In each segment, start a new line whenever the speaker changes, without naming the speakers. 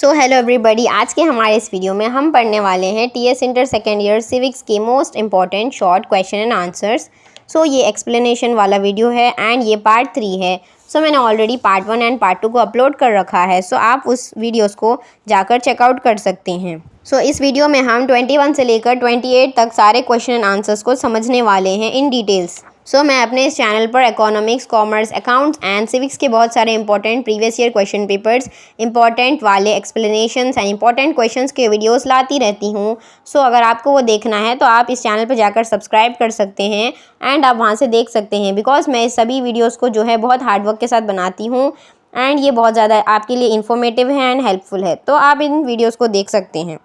So hello everybody, आज के हमारे इस वीडियो में हम पढ़ने वाले हैं TS inter second year civics के most important short question and answers. So ये एक्सप्लेनेशन वाला वीडियो है एंड ये पार्ट 3 है। सो मैंने ऑलरेडी पार्ट 1 एंड पार्ट 2 को अपलोड कर रखा है, सो आप उस वीडियोस को जाकर चेकआउट कर सकते हैं। सो इस वीडियो में हम 21 से लेकर 28 तक सारे क्वेश्चन एंड आंसर्स को समझने वाले हैं इन डिटेल्स। सो मैं अपने इस चैनल पर economics, commerce, accounts and civics के बहुत सारे important previous year question papers, important वाले एक्सप्लेनेशंस एंड इंपॉर्टेंट क्वेश्चंस के वीडियोस लाती रहती हूँ। सो अगर आपको वो देखना है तो आप इस चैनल पर जाकर सब्सक्राइब कर सकते हैं एंड आप वहाँ से देख सकते हैं, बिकॉज मैं इस सभी वीडियोज़ को जो है बहुत हार्डवर्क के साथ बनाती हूँ एंड ये बहुत ज़्यादा आपके लिए इन्फॉर्मेटिव है एंड हेल्पफुल है, तो आप इन वीडियोज़ को देख सकते हैं।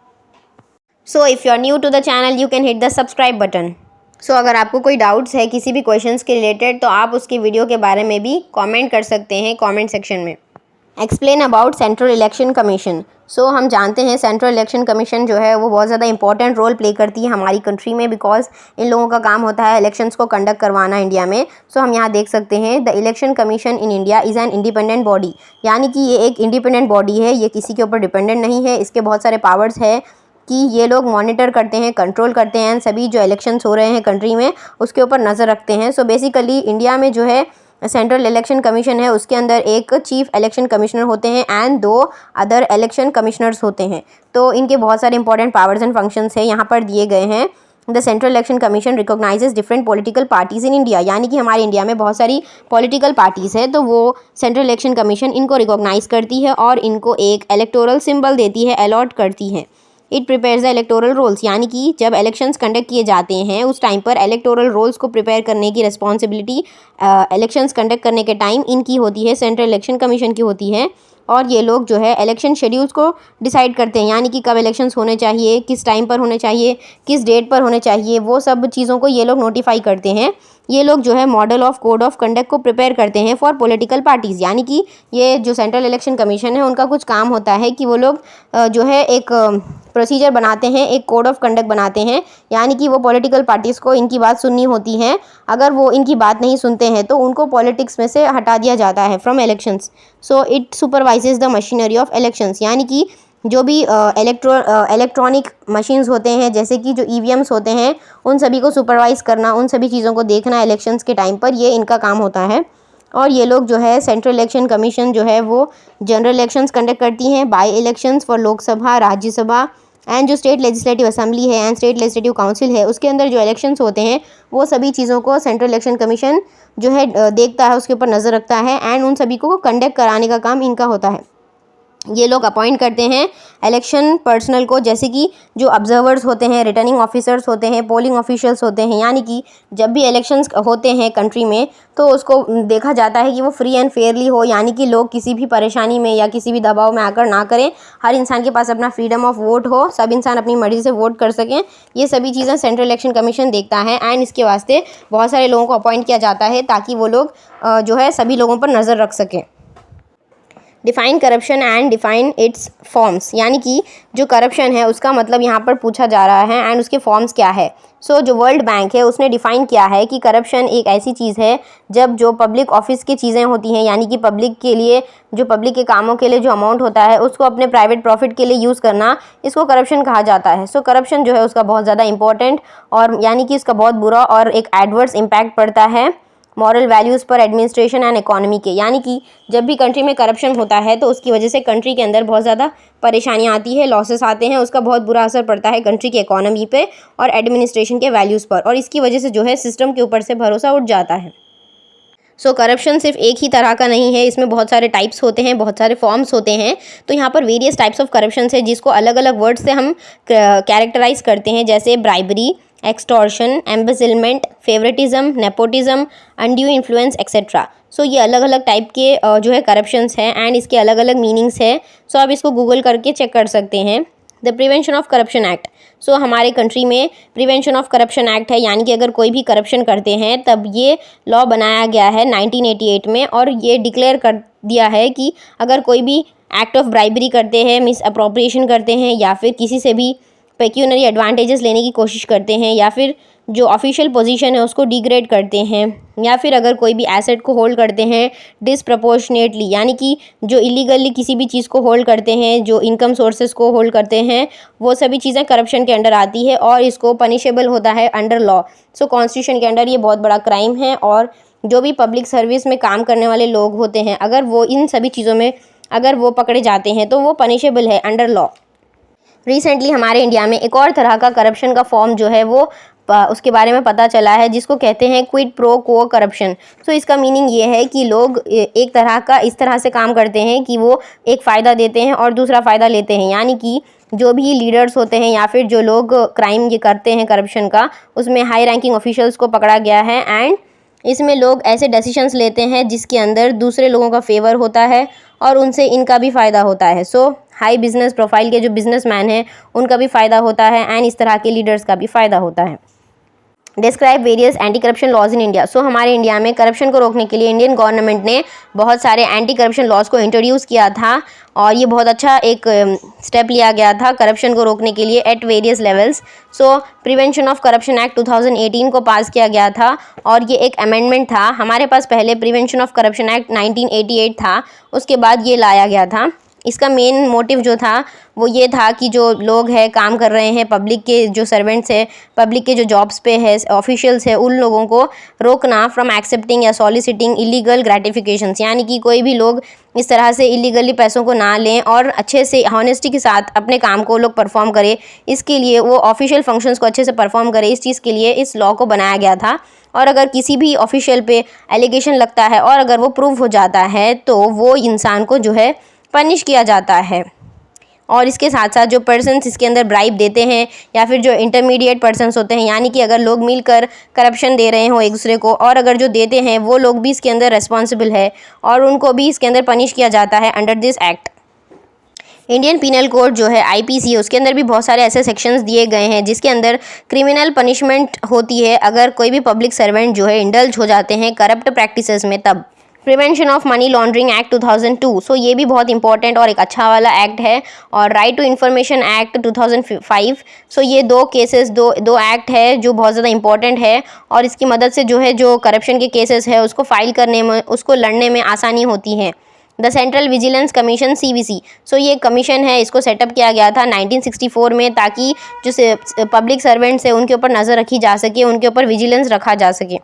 So if you are new to the channel you can hit the subscribe button. So अगर आपको कोई डाउट्स है किसी भी क्वेश्चंस के रिलेटेड तो आप उसकी वीडियो के बारे में भी कमेंट कर सकते हैं कमेंट सेक्शन में। Explain about central election commission. So हम जानते हैं सेंट्रल इलेक्शन कमीशन जो है वो बहुत ज़्यादा इंपॉर्टेंट रोल प्ले करती है हमारी कंट्री में, बिकॉज इन लोगों का काम होता है इलेक्शंस को कंडक्ट करवाना इंडिया में। सो हम यहाँ देख सकते हैं the election commission in India is an independent body, यानी कि ये एक इंडिपेंडेंट बॉडी है, ये किसी के ऊपर डिपेंडेंट नहीं है। इसके बहुत सारे पावर्स है कि ये लोग मॉनिटर करते हैं, कंट्रोल करते हैं, सभी जो इलेक्शंस हो रहे हैं कंट्री में उसके ऊपर नज़र रखते हैं। सो बेसिकली इंडिया में जो है सेंट्रल इलेक्शन कमीशन है उसके अंदर एक चीफ इलेक्शन कमिश्नर होते हैं एंड 2 अदर इलेक्शन कमिश्नर्स होते हैं। तो इनके बहुत सारे इंपॉर्टेंट पावर्स एंड फंक्शंस हैं यहाँ पर दिए गए हैं। The central election commission recognises different political parties in India, यानी कि हमारे इंडिया में बहुत सारी पॉलिटिकल पार्टीज़ है तो वो सेंट्रल इलेक्शन कमीशन इनको रिकॉग्नाइज करती है और इनको एक इलेक्टोरल सिंबल देती है, अलॉट करती है। It prepares the electoral rolls, यानी कि जब इलेक्शंस कंडक्ट किए जाते हैं उस टाइम पर इलेक्टोरल रोल्स को प्रिपेयर करने की रिस्पॉन्सिबिलिटी इलेक्शंस कंडक्ट करने के टाइम इनकी होती है, सेंट्रल इलेक्शन कमीशन की होती है। और ये लोग जो है इलेक्शन शेड्यूल्स को डिसाइड करते हैं, यानी कि कब इलेक्शंस होने चाहिए, किस टाइम पर होने चाहिए, किस डेट पर होने चाहिए, वो सब चीज़ों को ये लोग नोटिफाई करते हैं। ये लोग जो है model of code of conduct को प्रिपेयर करते हैं फॉर पॉलिटिकल पार्टीज़, यानी कि ये जो सेंट्रल इलेक्शन कमीशन है उनका कुछ काम होता है कि वो लोग जो है एक प्रोसीजर बनाते हैं, एक कोड ऑफ कंडक्ट बनाते हैं, यानी कि वो पॉलिटिकल पार्टीज़ को इनकी बात सुननी होती है। अगर वो इनकी बात नहीं सुनते हैं तो उनको पॉलिटिक्स में से हटा दिया जाता है from elections. So it supervises the machinery of elections, यानी कि जो भी इलेक्ट्रॉनिक मशीन्स होते हैं जैसे कि जो ईवीएम्स होते हैं उन सभी को सुपरवाइज़ करना, उन सभी चीज़ों को देखना इलेक्शंस के टाइम पर, ये इनका काम होता है। और ये लोग जो है सेंट्रल इलेक्शन कमीशन जो है वो जनरल इलेक्शंस कंडक्ट करती हैं, by elections for Lok Sabha, Rajya Sabha and जो स्टेट लेजिस्लेटिव असेंबली है एंड स्टेट लेजिस्लेटिव काउंसिल है उसके अंदर जो इलेक्शंस होते हैं वो सभी चीज़ों को सेंट्रल इलेक्शन कमीशन जो है देखता है, उसके ऊपर नज़र रखता है एंड उन सभी को कंडक्ट कराने का काम इनका होता है। ये लोग अपॉइंट करते हैं इलेक्शन पर्सनल को, जैसे कि जो ऑब्जर्वर्स होते हैं, रिटर्निंग ऑफिसर्स होते हैं, पोलिंग ऑफिशियल्स होते हैं, यानी कि जब भी इलेक्शंस होते हैं कंट्री में तो उसको देखा जाता है कि वो फ्री एंड फेयरली हो, यानी कि लोग किसी भी परेशानी में या किसी भी दबाव में आकर ना करें, हर इंसान के पास अपना फ्रीडम ऑफ वोट हो, सब इंसान अपनी मर्जी से वोट कर सकें। ये सभी चीज़ें सेंट्रल इलेक्शन कमीशन देखता है एंड इसके वास्ते बहुत सारे लोगों को अपॉइंट किया जाता है ताकि वो लोग जो है सभी लोगों पर नज़र रख सकें। Define corruption and define it's forms, यानी कि जो करप्शन है उसका मतलब यहाँ पर पूछा जा रहा है एंड उसके फॉर्म्स क्या है। सो जो वर्ल्ड बैंक है उसने डिफ़ाइन किया है कि करप्शन एक ऐसी चीज़ है जब जो पब्लिक ऑफिस की चीज़ें होती हैं, यानी कि पब्लिक के लिए जो पब्लिक के कामों के लिए जो अमाउंट होता है उसको अपने प्राइवेट प्रॉफिट के लिए यूज़ करना, इसको करप्शन कहा जाता है। सो करप्शन जो है उसका बहुत ज़्यादा इंपॉर्टेंट और यानी कि इसका बहुत बुरा और एक एडवर्स इम्पैक्ट पड़ता है मॉरल वैल्यूज़ पर, एडमिनिस्ट्रेशन एंड इकोनॉमी के, यानी कि जब भी कंट्री में करप्शन होता है तो उसकी वजह से कंट्री के अंदर बहुत ज़्यादा परेशानियाँ आती है, लॉसेस आते हैं, उसका बहुत बुरा असर पड़ता है कंट्री की इकोनॉमी पे और एडमिनिस्ट्रेशन के वैल्यूज़ पर, और इसकी वजह से जो है सिस्टम के ऊपर से भरोसा उठ जाता है। सो करप्शन सिर्फ एक ही तरह का नहीं है, इसमें बहुत सारे टाइप्स होते हैं, बहुत सारे फॉर्म्स होते हैं। तो यहाँ पर वेरियस टाइप्स ऑफ करप्शन है जिसको अलग अलग वर्ड से हम कैरेक्टराइज करते हैं, जैसे bribery, extortion, embezzlement, favouritism, nepotism, undue influence etcetera. So ये अलग अलग टाइप के जो है करप्शंस हैं एंड इसके अलग अलग मीनिंग्स है। सो आप इसको गूगल करके चेक कर सकते हैं। The prevention of corruption act, so हमारे कंट्री में प्रिवेंशन ऑफ करप्शन एक्ट है, यानी कि अगर कोई भी करप्शन करते हैं तब ये लॉ बनाया गया है 1988 में और ये डिक्लेयर कर दिया है कि अगर कोई भी एक्ट ऑफ ब्राइबरी करते हैं, मिस अप्रोप्रिएशन करते हैं या फिर किसी से भी पेक्यूनरी एडवांटेजेस लेने की कोशिश करते हैं या फिर जो ऑफिशियल पोजीशन है उसको डिग्रेड करते हैं, या फिर अगर कोई भी एसेट को होल्ड करते हैं डिसप्रपोर्शनेटली, यानी कि जो इलीगली किसी भी चीज़ को होल्ड करते हैं, जो इनकम सोर्सेज को होल्ड करते हैं, वो सभी चीज़ें करप्शन के अंडर आती है और इसको पनिशेबल होता है अंडर लॉ। सो कॉन्स्टिट्यूशन के अंडर ये बहुत बड़ा क्राइम है, और जो भी पब्लिक सर्विस में काम करने वाले लोग होते हैं, अगर वो इन सभी चीज़ों में अगर वो पकड़े जाते हैं तो वो पनिशेबल है अंडर लॉ। रिसेंटली हमारे इंडिया में एक और तरह का करप्शन का फॉर्म जो है वो उसके बारे में पता चला है, जिसको कहते हैं क्विड प्रो क्वो करप्शन। सो इसका मीनिंग ये है कि लोग एक तरह का इस तरह से काम करते हैं कि वो एक फ़ायदा देते हैं और दूसरा फ़ायदा लेते हैं, यानी कि जो भी लीडर्स होते हैं या फिर जो लोग क्राइम ये करते हैं करप्शन का, उसमें हाई रैंकिंग ऑफिशियल्स को पकड़ा गया है। एंड इसमें लोग ऐसे डिसीजंस लेते हैं जिसके अंदर दूसरे लोगों का फेवर होता है और उनसे इनका भी फ़ायदा होता है। सो हाई बिजनेस प्रोफाइल के जो बिजनेसमैन हैं उनका भी फ़ायदा होता है एंड इस तरह के लीडर्स का भी फ़ायदा होता है। Describe various anti corruption laws in India. So हमारे इंडिया में करप्शन को रोकने के लिए इंडियन गवर्नमेंट ने बहुत सारे एंटी करप्शन लॉज को इंट्रोड्यूस किया था, और ये बहुत अच्छा एक स्टेप लिया गया था करप्शन को रोकने के लिए at various levels. So prevention of corruption act 2018 को पास किया गया था, और ये एक अमेंडमेंट था। हमारे पास पहले प्रिवेंशन ऑफ करप्शन एक्ट 1988 था, उसके बाद ये लाया गया था। इसका मेन मोटिव जो था वो ये था कि जो लोग हैं काम कर रहे हैं, पब्लिक के जो सर्वेंट्स हैं, पब्लिक के जो जॉब्स पे है ऑफिशियल्स हैं, उन लोगों को रोकना फ्रॉम एक्सेप्टिंग या सॉलिसिटिंग इलीगल ग्रेटिफिकेशंस, यानी कि कोई भी लोग इस तरह से इलीगली पैसों को ना लें और अच्छे से हॉनेस्टी के साथ अपने काम को लोग परफॉर्म करें। इसके लिए वो ऑफिशियल फंक्शंस को अच्छे से परफॉर्म करें, इस चीज़ के लिए इस लॉ को बनाया गया था। और अगर किसी भी ऑफिशियल पे एलिगेशन लगता है और अगर वो प्रूव हो जाता है तो वो इंसान को जो है पनिश किया जाता है। और इसके साथ साथ जो पर्सन्स इसके अंदर ब्राइब देते हैं या फिर जो इंटरमीडिएट पर्सन्स होते हैं, यानी कि अगर लोग मिलकर करप्शन दे रहे हो एक दूसरे को, और अगर जो देते हैं वो लोग भी इसके अंदर रिस्पॉन्सिबल है और उनको भी इसके अंदर पनिश किया जाता है under this act. Indian penal code जो है IPC है, उसके अंदर भी बहुत सारे ऐसे सेक्शंस दिए गए हैं जिसके अंदर क्रिमिनल पनिशमेंट होती है अगर कोई भी पब्लिक सर्वेंट जो है इंडल्ज हो जाते हैं करप्ट प्रैक्टिसेस में। तब prevention of money laundering act 2002, सो ये भी बहुत इंपॉर्टेंट और एक अच्छा वाला एक्ट है। और राइट टू इन्फॉर्मेशन एक्ट 2005, सो ये दो केसेस दो एक्ट है जो बहुत ज़्यादा इंपॉर्टेंट है, और इसकी मदद से जो है जो करप्शन के केसेस है उसको फाइल करने में, उसको लड़ने में आसानी होती है। The central vigilance commission CVC, सो ये कमीशन है, इसको सेटअप किया गया था 1964 में, ताकि जो पब्लिक सर्वेंट्स है उनके ऊपर नज़र रखी जा सके, उनके ऊपर विजिलेंस रखा जा सके।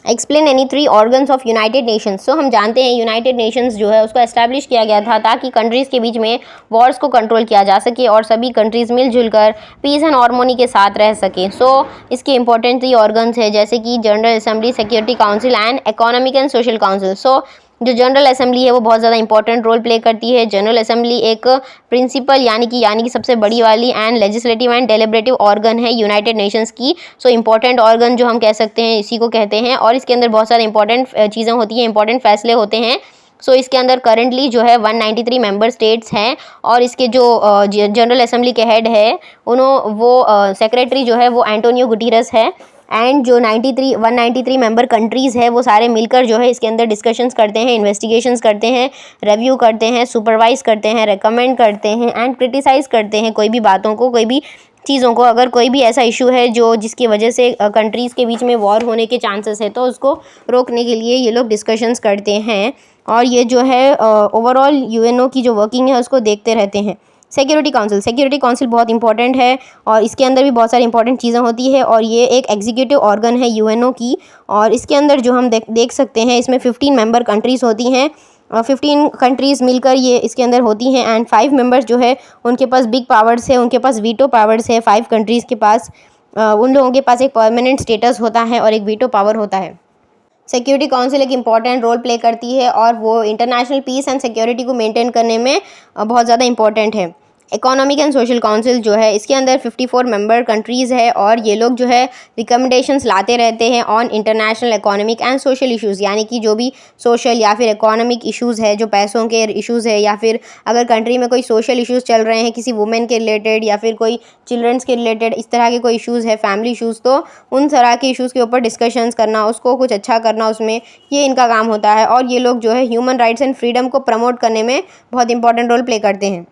Explain any 3 organs of United Nations. So हम जानते हैं यूनाइटेड नेशंस जो है उसको एस्टैब्लिश किया गया था ताकि कंट्रीज़ के बीच में वॉर्स को कंट्रोल किया जा सके और सभी कंट्रीज़ मिलजुल कर पीस एंड हार्मोनी के साथ रह सकें। सो इसके इंपॉर्टेंट 3 ऑर्गन्स है, जैसे कि general assembly, security council and economic and social council. So जो जनरल असेंबली है वो बहुत ज़्यादा इंपॉर्टेंट रोल प्ले करती है। जनरल असेंबली एक प्रिंसिपल यानी कि सबसे बड़ी वाली and legislative and deliberative organ है यूनाइटेड नेशंस की। सो इंपॉर्टेंट ऑर्गन जो हम कह सकते हैं इसी को कहते हैं, और इसके अंदर बहुत सारे इंपॉर्टेंट चीज़ें होती हैं, इंपॉर्टेंट फैसले होते हैं। सो इसके अंदर करंटली जो है 193 मेंबर स्टेट्स हैं, और इसके जो जनरल असेंबली के हेड है वो सेक्रेटरी जो है वो एंटोनियो गुटेरेस है। एंड जो 193 मेंबर कंट्रीज़ है वो सारे मिलकर जो है इसके अंदर डिस्कशंस करते हैं, इन्वेस्टिगेशंस करते हैं, रिव्यू करते हैं, सुपरवाइज करते हैं, रेकमेंड करते हैं एंड क्रिटिसाइज करते हैं कोई भी बातों को, कोई भी चीज़ों को। अगर कोई भी ऐसा इशू है जिसकी वजह से कंट्रीज़ के बीच में वॉर होने के चांसेस है तो उसको रोकने के लिए ये लोग डिस्कशंस करते हैं, और ये जो है ओवरऑल UNO की जो वर्किंग है उसको देखते रहते हैं। सिक्योरिटी काउंसिल बहुत इंपॉर्टेंट है, और इसके अंदर भी बहुत सारी इंपॉर्टेंट चीज़ें होती है, और ये एक एग्जीक्यूटिव ऑर्गन है UNO की। और इसके अंदर जो हम देख सकते हैं इसमें 15 मेंबर कंट्रीज़ होती हैं, 15 कंट्रीज़ मिलकर ये इसके अंदर होती हैं। एंड 5 मेंबर्स जो है उनके पास बिग पावर्स है, उनके पास वीटो पावर्स है। 5 कंट्रीज़ के पास उन लोगों के पास एक परमानेंट स्टेटस होता है और एक वीटो पावर होता है। सिक्योरिटी काउंसिल एक इंपॉर्टेंट रोल प्ले करती है, और वो इंटरनेशनल पीस एंड सिक्योरिटी को मेंटेन करने में बहुत ज़्यादा इंपॉर्टेंट है। इकोनॉमिक एंड सोशल काउंसिल जो है इसके अंदर 54 मेंबर कंट्रीज़ है, और ये लोग जो है रिकमेंडेशंस लाते रहते हैं on international economic and social issues, यानी कि जो भी सोशल या फिर इकोनॉमिक इश्यूज़ है, जो पैसों के इश्यूज़ है, या फिर अगर कंट्री में कोई सोशल इश्यूज़ चल रहे हैं किसी वुमेन के रिलेटेड या फिर कोई चिल्ड्रंस के रिलेटेड, इस तरह के कोई इश्यूज़ है, फैमिली इश्यूज़, तो उन तरह के इश्यूज़ के ऊपर डिस्कशंस करना, उसको कुछ अच्छा करना, उसमें ये इनका काम होता है। और ये लोग जो है ह्यूमन राइट्स एंड फ्रीडम को प्रमोट करने में बहुत इंपॉर्टेंट रोल प्ले करते हैं।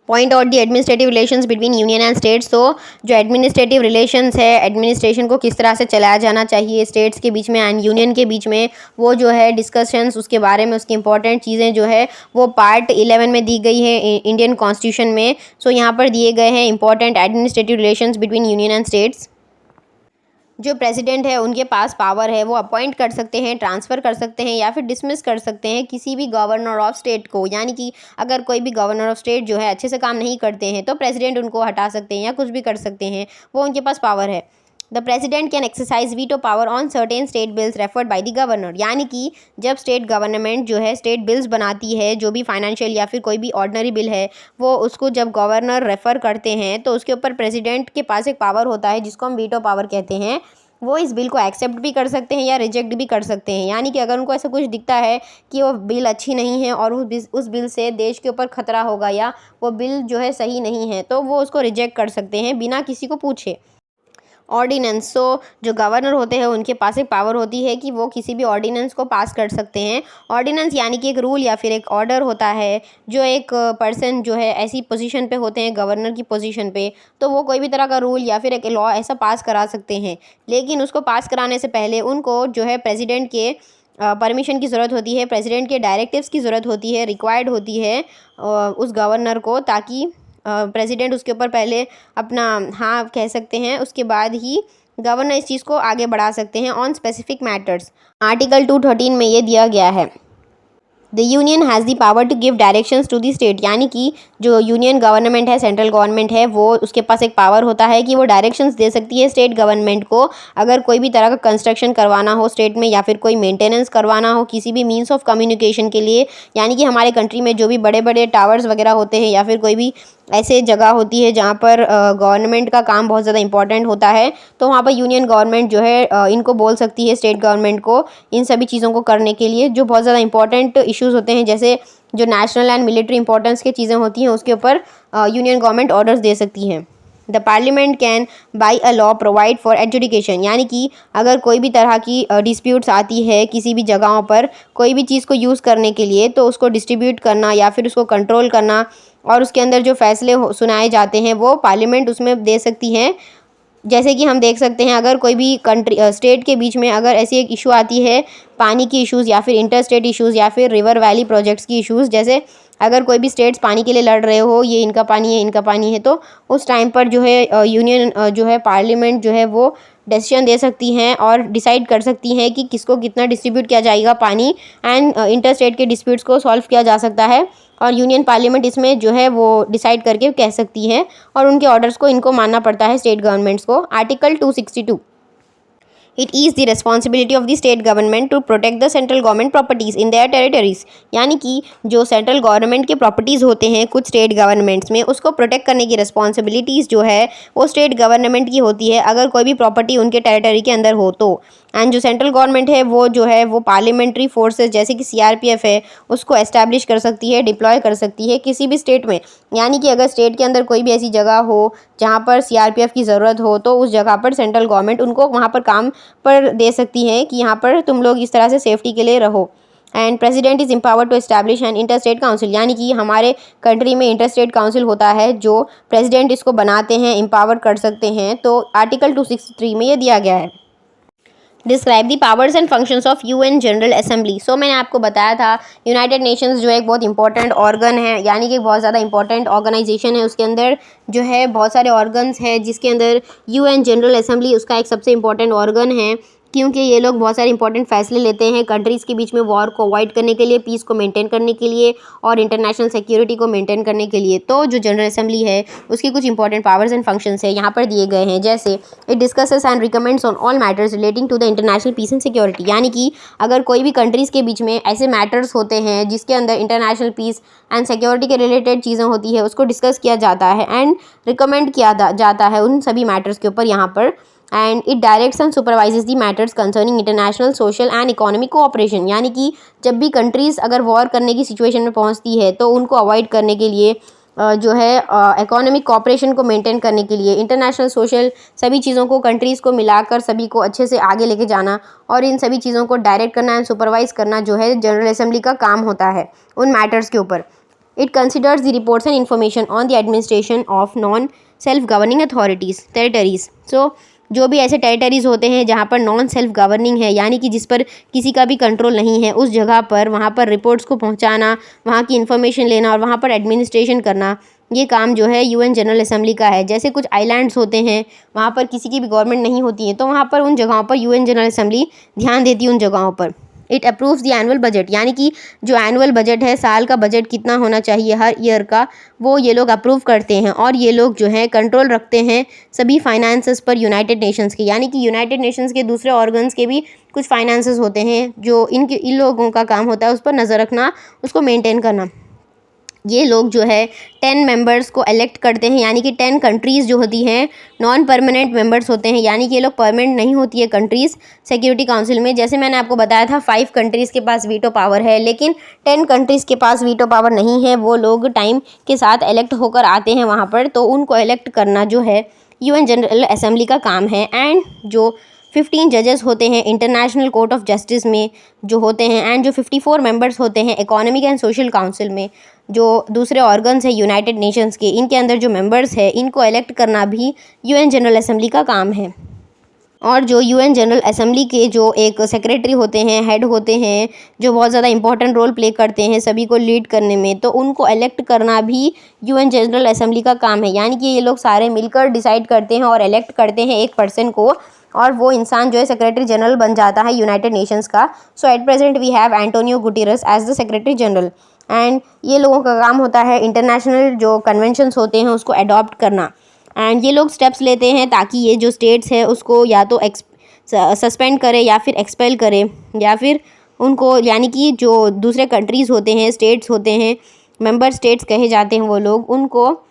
Point out the administrative relations between union and states. तो जो एडमिनिस्ट्रेटिव रिलेशंस है, एडमिनिस्ट्रेशन को किस तरह से चलाया जाना चाहिए स्टेट्स के बीच में एंड यूनियन के बीच में, वो जो है डिस्कशंस उसके बारे में, उसकी इंपॉर्टेंट चीज़ें जो है वो पार्ट 11 में दी गई है इंडियन कॉन्स्टिट्यूशन में। सो यहाँ पर दिए गए हैं important administrative relations between union and states. जो प्रेसिडेंट है उनके पास पावर है, वो अपॉइंट कर सकते हैं, ट्रांसफ़र कर सकते हैं या फिर डिसमिस कर सकते हैं किसी भी गवर्नर ऑफ स्टेट को। यानी कि अगर कोई भी गवर्नर ऑफ स्टेट जो है अच्छे से काम नहीं करते हैं तो प्रेसिडेंट उनको हटा सकते हैं या कुछ भी कर सकते हैं, वो उनके पास पावर है। The president can exercise veto power on certain state bills referred by the governor. यानी कि जब स्टेट गवर्नमेंट जो है स्टेट बिल्स बनाती है, जो भी फाइनेंशियल या फिर कोई भी ऑर्डनरी बिल है, वो उसको जब गवर्नर रेफ़र करते हैं तो उसके ऊपर प्रेसिडेंट के पास एक पावर होता है जिसको हम वीटो पावर कहते हैं। वो इस बिल को एक्सेप्ट भी कर सकते हैं या रिजेक्ट भी कर सकते हैं। यानी कि अगर उनको ऐसा कुछ दिखता है कि वो बिल अच्छी नहीं है और उस बिल से देश के ऊपर खतरा होगा या वो बिल जो है सही नहीं है, तो वो उसको रिजेक्ट कर सकते हैं बिना किसी को पूछे। ऑर्डिनेंस, सो जो गवर्नर होते हैं उनके पास एक पावर होती है कि वो किसी भी ऑर्डिनेंस को पास कर सकते हैं। ऑर्डिनेंस यानी कि एक रूल या फिर एक ऑर्डर होता है जो एक पर्सन जो है ऐसी पोजीशन पे होते हैं, गवर्नर की पोजीशन पे, तो वो कोई भी तरह का रूल या फिर एक लॉ ऐसा पास करा सकते हैं। लेकिन उसको पास कराने से पहले उनको जो है प्रेसिडेंट के परमिशन की ज़रूरत होती है, प्रेसिडेंट के डायरेक्टिव्स की ज़रूरत होती है, रिक्वायर्ड होती है उस गवर्नर को, ताकि प्रेसिडेंट उसके ऊपर पहले अपना हाँ कह सकते हैं, उसके बाद ही गवर्नर इस चीज़ को आगे बढ़ा सकते हैं ऑन स्पेसिफिक मैटर्स। आर्टिकल 213 में ये दिया गया है, the union has the power to give directions to the state. यानी कि जो यूनियन गवर्नमेंट है, सेंट्रल गवर्नमेंट है, वो उसके पास एक पावर होता है कि वो डायरेक्शंस दे सकती है स्टेट गवर्नमेंट को। अगर कोई भी तरह का कंस्ट्रक्शन करवाना हो स्टेट में या फिर कोई मेंटेनेंस करवाना हो किसी भी मीन्स ऑफ कम्युनिकेशन के लिए, यानी कि हमारे कंट्री में जो भी बड़े बड़े टावर्स वगैरह होते हैं या फिर कोई भी ऐसे जगह होती है जहाँ पर गवर्नमेंट का काम बहुत ज़्यादा इंपॉर्टेंट होता है, तो वहाँ पर यूनियन गवर्नमेंट जो है इनको बोल सकती है स्टेट गवर्नमेंट को इन सभी चीज़ों को करने के लिए। जो बहुत ज़्यादा इंपॉर्टेंट इश्यूज़ होते हैं, जैसे जो नेशनल एंड मिलिट्री इंपॉर्टेंस की चीज़ें होती हैं, उसके ऊपर यूनियन गवर्नमेंट ऑर्डर्स दे सकती हैं। The parliament can buy a law provide for adjudication. यानी कि अगर कोई भी तरह की डिस्प्यूट्स आती है किसी भी जगहों पर कोई भी चीज़ को यूज़ करने के लिए, तो उसको डिस्ट्रीब्यूट करना या फिर उसको कंट्रोल करना और उसके अंदर जो फैसले सुनाए जाते हैं वो पार्लियामेंट उसमें दे सकती है। जैसे कि हम देख सकते हैं, अगर कोई भी कंट्री स्टेट के बीच में अगर ऐसी एक इशू आती है, पानी की इश्यूज़ या फिर इंटर स्टेट इश्यूज़ या फिर रिवर वैली प्रोजेक्ट्स की इश्यूज़, जैसे अगर कोई भी स्टेट्स पानी के लिए लड़ रहे हो, ये इनका पानी है इनका पानी है, तो उस टाइम पर जो है यूनियन जो है पार्लियामेंट जो है वो डिसीजन दे सकती हैं और डिसाइड कर सकती हैं कि किसको कितना डिस्ट्रीब्यूट किया जाएगा पानी, एंड इंटर स्टेट के डिस्प्यूट्स को सॉल्व किया जा सकता है। और यूनियन पार्लियामेंट इसमें जो है वो डिसाइड करके कह सकती है और उनके ऑर्डर्स को इनको मानना पड़ता है स्टेट गवर्नमेंट्स को। Article 262, it is the responsibility of the state government to protect the central government properties in their territories. यानी कि जो सेंट्रल गवर्नमेंट के प्रॉपर्टीज़ होते हैं कुछ स्टेट गवर्नमेंट्स में, उसको प्रोटेक्ट करने की रिस्पॉन्सिबिलिटीज़ जो है वो स्टेट गवर्नमेंट की होती है अगर कोई भी प्रॉपर्टी उनके टेरिटरी के अंदर हो तो। एंड जो सेंट्रल गवर्नमेंट है वो जो है वो पार्लियामेंट्री फोर्सेस जैसे कि सीआरपीएफ है उसको एस्टैब्लिश कर सकती है, डिप्लॉय कर सकती है किसी भी स्टेट में। यानी कि अगर स्टेट के अंदर कोई भी ऐसी जगह हो जहाँ पर सीआरपीएफ की ज़रूरत हो, तो उस जगह पर सेंट्रल गवर्नमेंट उनको वहाँ पर काम पर दे सकती है कि यहाँ पर तुम लोग इस तरह से सेफ्टी के लिए रहो। And president is empower to establish an inter state council. यानी कि हमारे कंट्री में इंटर स्टेट काउंसिल होता है जो प्रेसिडेंट इसको बनाते हैं, एम्पावर कर सकते हैं। तो आर्टिकल 263 में ये दिया गया है, describe the powers and functions of UN general assembly. So मैंने आपको बताया था यूनाइटेड नेशंस जो है एक बहुत इंपॉर्टेंट ऑर्गन है, यानी कि बहुत ज़्यादा इंपॉर्टेंट ऑर्गेनाइजेशन है। उसके अंदर जो है बहुत सारे ऑर्गन्स हैं, जिसके अंदर यूएन जनरल असेंबली उसका एक सबसे इंपॉर्टेंट ऑर्गन है, क्योंकि ये लोग बहुत सारे इंपॉर्टेंट फैसले लेते हैं कंट्रीज़ के बीच में वॉर को अवॉइड करने के लिए, पीस को मेंटेन करने के लिए और इंटरनेशनल सिक्योरिटी को मेंटेन करने के लिए। तो जो जनरल असेंबली है उसकी कुछ इंपॉर्टेंट पावर्स एंड फंक्शंस है यहाँ पर दिए गए हैं, जैसे it discusses and recommends on all matters relating to the international peace and security. यानी कि अगर कोई भी कंट्रीज़ के बीच में ऐसे मैटर्स होते हैं जिसके अंदर इंटरनेशनल पीस एंड सिक्योरिटी के रिलेटेड चीज़ें होती है, उसको डिस्कस किया जाता है एंड रिकमेंड किया जाता है उन सभी मैटर्स के ऊपर यहाँ पर। And it directs and supervises the matters concerning international social and economic cooperation. यानी कि जब भी कंट्रीज़ अगर वॉर करने की सिचुएशन में पहुंचती है तो उनको अवॉइड करने के लिए जो है इकोनॉमिक कोऑपरेशन को मेंटेन करने के लिए, इंटरनेशनल सोशल सभी चीज़ों को कंट्रीज़ को मिलाकर सभी को अच्छे से आगे लेके जाना और इन सभी चीज़ों को डायरेक्ट करना एंड सुपरवाइज करना जो है जनरल असेंबली का काम होता है उन मैटर्स के ऊपर। It considers the reports and information on the administration of non self governing authorities territories. So जो भी ऐसे टेरिटरीज़ होते हैं जहाँ पर नॉन सेल्फ गवर्निंग है, यानी कि जिस पर किसी का भी कंट्रोल नहीं है, उस जगह पर वहाँ पर रिपोर्ट्स को पहुँचाना, वहाँ की इन्फॉर्मेशन लेना और वहाँ पर एडमिनिस्ट्रेशन करना, ये काम जो है यूएन जनरल असेंबली का है। जैसे कुछ आइलैंड्स होते हैं, वहाँ पर किसी की भी गवर्नमेंट नहीं होती है, तो वहाँ पर उन जगहों पर यूएन जनरल असेंबली ध्यान देती है उन जगहों पर। It approves the annual budget, यानी कि जो एनुअल बजट है, साल का बजट कितना होना चाहिए हर ईयर का, वो ये लोग अप्रूव करते हैं। और ये लोग जो है कंट्रोल रखते हैं सभी फाइनेंसेस पर यूनाइटेड नेशंस के, यानी कि यूनाइटेड नेशंस के दूसरे ऑर्गन्स के भी कुछ फाइनेंसेस होते हैं जो इन लोगों का काम होता है उस पर नज़र रखना, उसको मेंटेन करना। ये लोग जो है 10 मेंबर्स को इलेक्ट करते हैं, यानी कि 10 कंट्रीज़ जो होती हैं नॉन परमानेंट मेंबर्स होते हैं, यानी कि ये लोग परमानेंट नहीं होती है कंट्रीज़ सिक्योरिटी काउंसिल में। जैसे मैंने आपको बताया था 5 कंट्रीज़ के पास वीटो पावर है, लेकिन 10 कंट्रीज़ के पास वीटो पावर नहीं है। वो लोग टाइम के साथ इलेक्ट होकर आते हैं वहाँ पर, तो उनको इलेक्ट करना जो है यूएन जनरल असेंबली का काम है। एंड जो 15 जजेस होते हैं इंटरनेशनल कोर्ट ऑफ जस्टिस में जो होते हैं, एंड जो 54 मेंबर्स होते हैं इकोनॉमिक एंड सोशल काउंसिल में, जो दूसरे ऑर्गन्स है यूनाइटेड नेशंस के, इनके अंदर जो मेंबर्स है इनको इलेक्ट करना भी यूएन जनरल असेंबली का काम है। और जो यूएन जनरल असेंबली के जो एक सेक्रेटरी होते हैं, हेड होते हैं, जो बहुत ज़्यादा इंपॉर्टेंट रोल प्ले करते हैं सभी को लीड करने में, तो उनको इलेक्ट करना भी यूएन जनरल असेंबली का काम है। यानी कि ये लोग सारे मिलकर डिसाइड करते हैं और इलेक्ट करते हैं एक पर्सन को, और वो इंसान जो है सेक्रेटरी जनरल बन जाता है यूनाइटेड नेशंस का। So at present we have Antonio Guterres as the secretary general. And ये लोगों का काम होता है इंटरनेशनल जो कन्वेंशंस होते हैं उसको अडॉप्ट करना। एंड ये लोग स्टेप्स लेते हैं ताकि ये जो स्टेट्स है उसको या तो सस्पेंड करे या फिर एक्सपेल करे, या फिर उनको, यानी कि जो दूसरे कंट्रीज़ होते हैं, स्टेट्स होते हैं, मेंबर स्टेट्स कहे जाते हैं वो लोग, उनको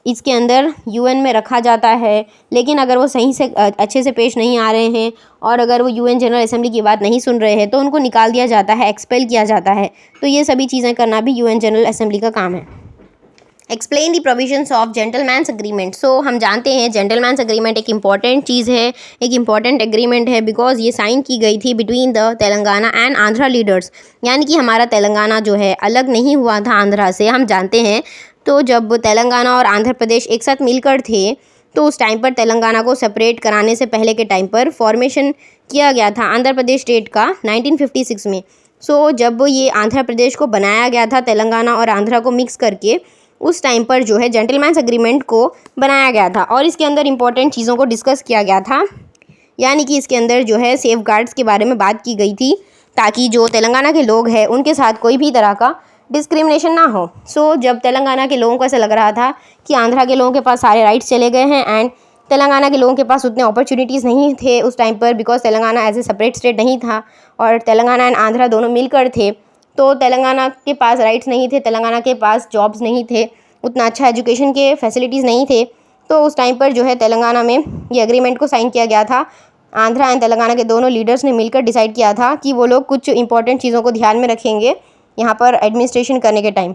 इसके अंदर यूएन में रखा जाता है। लेकिन अगर वो सही से अच्छे से पेश नहीं आ रहे हैं और अगर वो यूएन जनरल असेंबली की बात नहीं सुन रहे हैं तो उनको निकाल दिया जाता है, एक्सपेल किया जाता है। तो ये सभी चीज़ें करना भी यूएन जनरल असेंबली का काम है। Explain the provisions of gentlemen's agreement. So हम जानते हैं जेंटलमैन्स अग्रीमेंट एक इंपॉर्टेंट चीज़ है, एक इंपॉर्टेंट एग्रीमेंट है, बिकॉज ये साइन की गई थी between the Telangana and Andhra leaders. यानी कि हमारा तेलंगाना जो है अलग नहीं हुआ था आंध्रा से, हम जानते हैं। तो जब तेलंगाना और आंध्र प्रदेश एक साथ मिलकर थे तो उस टाइम पर तेलंगाना को सेपरेट कराने से पहले के टाइम पर फॉर्मेशन किया गया था आंध्र प्रदेश स्टेट का 1956 में। सो जब ये आंध्र प्रदेश को बनाया गया था तेलंगाना और आंध्रा को मिक्स करके, उस टाइम पर जो है जेंटलमैन्स अग्रीमेंट को बनाया गया था और इसके अंदर इंपॉर्टेंट चीज़ों को डिस्कस किया गया था। यानी कि इसके अंदर जो है सेफ गार्ड्स के बारे में बात की गई थी ताकि जो तेलंगाना के लोग हैं उनके साथ कोई भी तरह का डिस्क्रिमिनेशन ना हो। सो जब तेलंगाना के लोगों को ऐसा लग रहा था कि आंध्रा के लोगों के पास सारे राइट्स चले गए हैं एंड तेलंगाना के लोगों के पास उतने अपॉर्चुनिटीज़ नहीं थे उस टाइम पर, because Telangana as a separate state नहीं था और तेलंगाना एंड आंध्रा दोनों मिलकर थे, तो तेलंगाना के पास राइट्स नहीं थे, तेलंगाना के पास जॉब्स नहीं थे, उतना अच्छा एजुकेशन के फैसिलिटीज़ नहीं थे। तो उस टाइम पर जो है तेलंगाना में ये एग्रीमेंट को साइन किया गया था। आंध्रा एंड तेलंगाना के दोनों लीडर्स ने मिलकर डिसाइड किया था कि वो लोग कुछ इंपॉर्टेंट चीज़ों को ध्यान में रखेंगे यहाँ पर एडमिनिस्ट्रेशन करने के टाइम।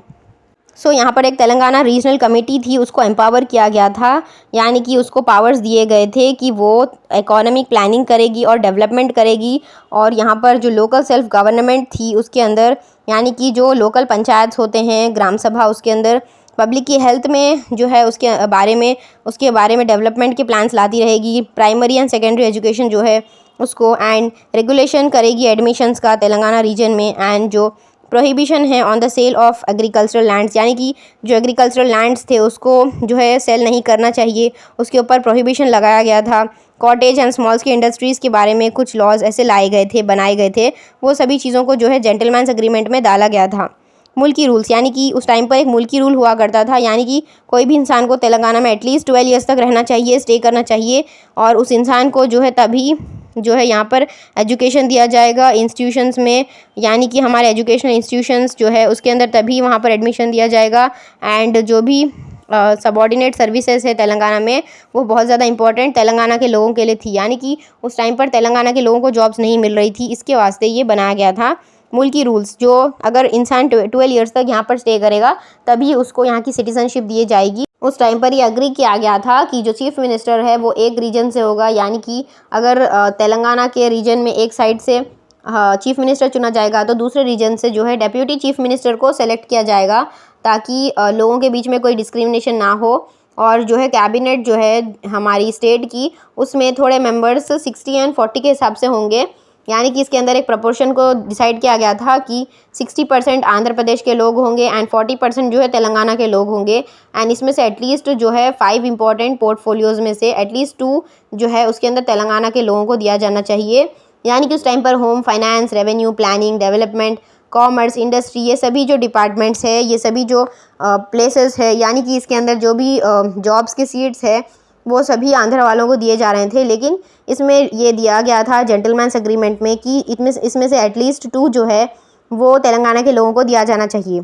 सो यहाँ पर एक तेलंगाना रीजनल कमेटी थी, उसको एम्पावर किया गया था, यानी कि उसको पावर्स दिए गए थे कि वो इकोनॉमिक प्लानिंग करेगी और डेवलपमेंट करेगी। और यहाँ पर जो लोकल सेल्फ गवर्नमेंट थी उसके अंदर, यानी कि जो लोकल पंचायत होते हैं, ग्राम सभा, उसके अंदर पब्लिक की हेल्थ में जो है उसके बारे में डेवलपमेंट के प्लान्स लाती रहेगी। प्राइमरी एंड सेकेंडरी एजुकेशन जो है उसको, एंड रेगुलेशन करेगी एडमिशन्स का तेलंगाना रीजन में। एंड जो प्रोहिबिशन है on the sale of agricultural lands, यानी कि जो एग्रीकल्चरल लैंड्स थे उसको जो है सेल नहीं करना चाहिए, उसके ऊपर प्रोहिबिशन लगाया गया था। Cottage and small scale industries के बारे में कुछ लॉज ऐसे लाए गए थे, बनाए गए थे, वो सभी चीज़ों को जो है जेंटलमैन्स एग्रीमेंट में डाला गया था। मुल्की रूल्स, यानी कि उस टाइम पर एक मुल्की रूल हुआ करता था, यानी कि कोई भी इंसान को तेलंगाना में एटलीस्ट 12 ईयर्स तक रहना चाहिए, स्टे करना चाहिए, और उस इंसान को जो है तभी जो है यहाँ पर एजुकेशन दिया जाएगा इंस्टीट्यूशंस में, यानी कि हमारे एजुकेशनल इंस्टीट्यूशंस जो है उसके अंदर तभी वहाँ पर एडमिशन दिया जाएगा। एंड जो भी सबॉर्डिनेट सर्विसेज है तेलंगाना में वो बहुत ज़्यादा इंपॉर्टेंट तेलंगाना के लोगों के लिए थी, यानी कि उस टाइम पर तेलंगाना के लोगों को जॉब्स नहीं मिल रही थी, इसके वास्ते ये बनाया गया था मुल्की रूल्स। जो अगर इंसान 12 ईयर्स तक यहाँ पर स्टे करेगा तभी उसको यहाँ की सिटीजनशिप दी जाएगी। उस टाइम पर ये अग्री किया गया था कि जो चीफ मिनिस्टर है वो एक रीजन से होगा, यानी कि अगर तेलंगाना के रीजन में एक साइड से चीफ मिनिस्टर चुना जाएगा तो दूसरे रीजन से जो है डेप्यूटी चीफ मिनिस्टर को सेलेक्ट किया जाएगा, ताकि लोगों के बीच में कोई डिस्क्रिमिनेशन ना हो। और जो है कैबिनेट जो है हमारी स्टेट की, उसमें थोड़े मेंबर्स 60 एंड 40 के हिसाब से होंगे, यानी कि इसके अंदर एक प्रपोर्शन को डिसाइड किया गया था कि 60% आंध्र प्रदेश के लोग होंगे एंड 40% जो है तेलंगाना के लोग होंगे। एंड इसमें से एटलीस्ट जो है 5 इंपॉर्टेंट पोर्टफोलियोज़ में से एटलीस्ट 2 जो है उसके अंदर तेलंगाना के लोगों को दिया जाना चाहिए। यानी कि उस टाइम पर home, finance, revenue, planning, development, commerce, industry, ये सभी जो डिपार्टमेंट्स है, ये सभी जो प्लेसेस है, यानी कि इसके अंदर जो भी जॉब्स के सीट्स है वो सभी आंध्र वालों को दिए जा रहे थे। लेकिन इसमें ये दिया गया था जेंटलमैन्स एग्रीमेंट में कि इसमें से एटलीस्ट 2 जो है वो तेलंगाना के लोगों को दिया जाना चाहिए।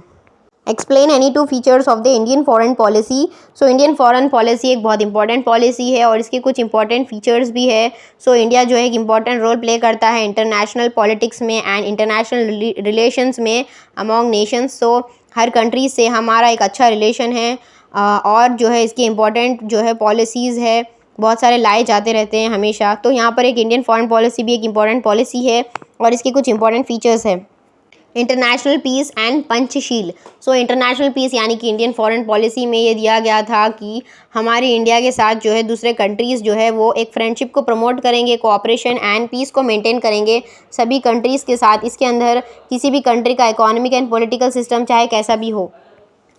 Explain any 2 features of the Indian foreign policy. So Indian foreign policy एक बहुत इंपॉर्टेंट पॉलिसी है और इसके कुछ इंपॉर्टेंट फीचर्स भी है। सो इंडिया जो है एक इंपॉर्टेंट रोल प्ले करता है इंटरनेशनल पॉलिटिक्स में एंड इंटरनेशनल रिलेशंस में अमॉन्ग नेशंस। सो हर कंट्री से हमारा एक अच्छा रिलेशन है और जो है इसकी इम्पॉर्टेंट जो है पॉलिसीज़ है, बहुत सारे लाए जाते रहते हैं हमेशा। तो यहाँ पर एक इंडियन फॉरेन पॉलिसी भी एक इम्पॉर्टेंट पॉलिसी है और इसके कुछ इंपॉर्टेंट फीचर्स है। International peace and Panchsheel. So international peace यानी कि इंडियन फॉरेन पॉलिसी में ये दिया गया था कि हमारी इंडिया के साथ जो है दूसरे कंट्रीज़ जो है वो एक फ्रेंडशिप को प्रमोट करेंगे, कोऑपरेशन एंड पीस को मेंटेन करेंगे सभी कंट्रीज़ के साथ। इसके अंदर किसी भी कंट्री का इकोनॉमिक एंड पॉलिटिकल सिस्टम चाहे कैसा भी हो।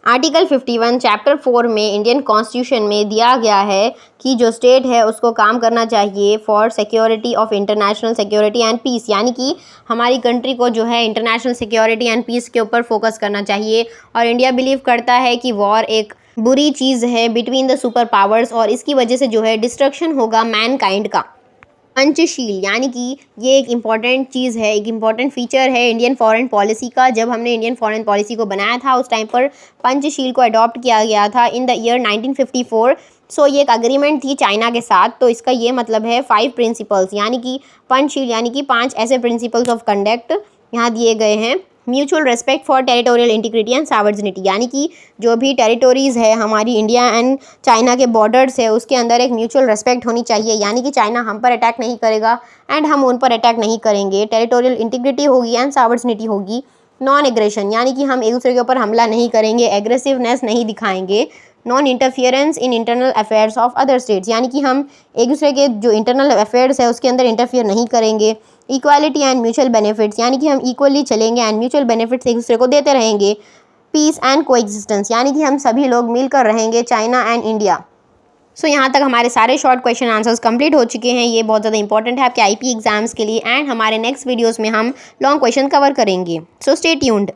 आर्टिकल 51 चैप्टर 4 में इंडियन कॉन्स्टिट्यूशन में दिया गया है कि जो स्टेट है उसको काम करना चाहिए for security of international security and peace, यानी कि हमारी कंट्री को जो है इंटरनेशनल सिक्योरिटी एंड पीस के ऊपर फोकस करना चाहिए। और इंडिया बिलीव करता है कि वॉर एक बुरी चीज़ है बिटवीन द सुपर पावर्स और इसकी वजह से जो है डिस्ट्रक्शन होगा मैनकाइंड का। पंचशील यानी कि ये एक इम्पॉर्टेंट चीज़ है, एक इम्पॉर्टेंट फीचर है इंडियन फॉरेन पॉलिसी का। जब हमने इंडियन फॉरेन पॉलिसी को बनाया था उस टाइम पर पंचशील को अडॉप्ट किया गया था इन द ईयर 1954। सो ये एक अग्रीमेंट थी चाइना के साथ। तो इसका ये मतलब है 5 प्रिंसिपल्स, यानी कि पंचशील यानी कि 5 ऐसे प्रिंसिपल्स ऑफ कंडक्ट यहाँ दिए गए हैं। Mutual respect for territorial integrity and sovereignty, यानी कि जो भी टेरिटोरीज़ है हमारी इंडिया एंड चाइना के बॉर्डर्स है उसके अंदर एक म्यूचुअल रेस्पेक्ट होनी चाहिए, यानी कि चाइना हम पर अटैक नहीं करेगा एंड हम उन पर अटैक नहीं करेंगे। टेरिटोरियल इंटीग्रिटी होगी एंड सॉवरेनिटी होगी। नॉन एग्रेशन यानी कि हम एक दूसरे के ऊपर हमला नहीं करेंगे, एग्रेसिवनेस नहीं दिखाएंगे। Non interference in internal affairs of other states, यानी कि हम एक दूसरे के जो इंटरनल अफेयर्स है उसके अंदर इंटरफियर नहीं करेंगे। इक्वालिटी एंड म्यूचुअल बेनिफिट्स, यानी कि हम इक्वली चलेंगे एंड म्यूचुअल बेनिफिट्स एक दूसरे को देते रहेंगे। पीस एंड कोएग्जिस्टेंस, यानी कि हम सभी लोग मिलकर रहेंगे चाइना एंड इंडिया। सो यहाँ तक हमारे सारे शॉर्ट क्वेश्चन आंसर्स कंप्लीट हो चुके हैं। ये बहुत ज़्यादा इंपॉर्टेंट है आपके आईपी एग्जाम्स के लिए एंड हमारे नेक्स्ट वीडियोज़ में हम लॉन्ग क्वेश्चन कवर करेंगे। So stay tuned.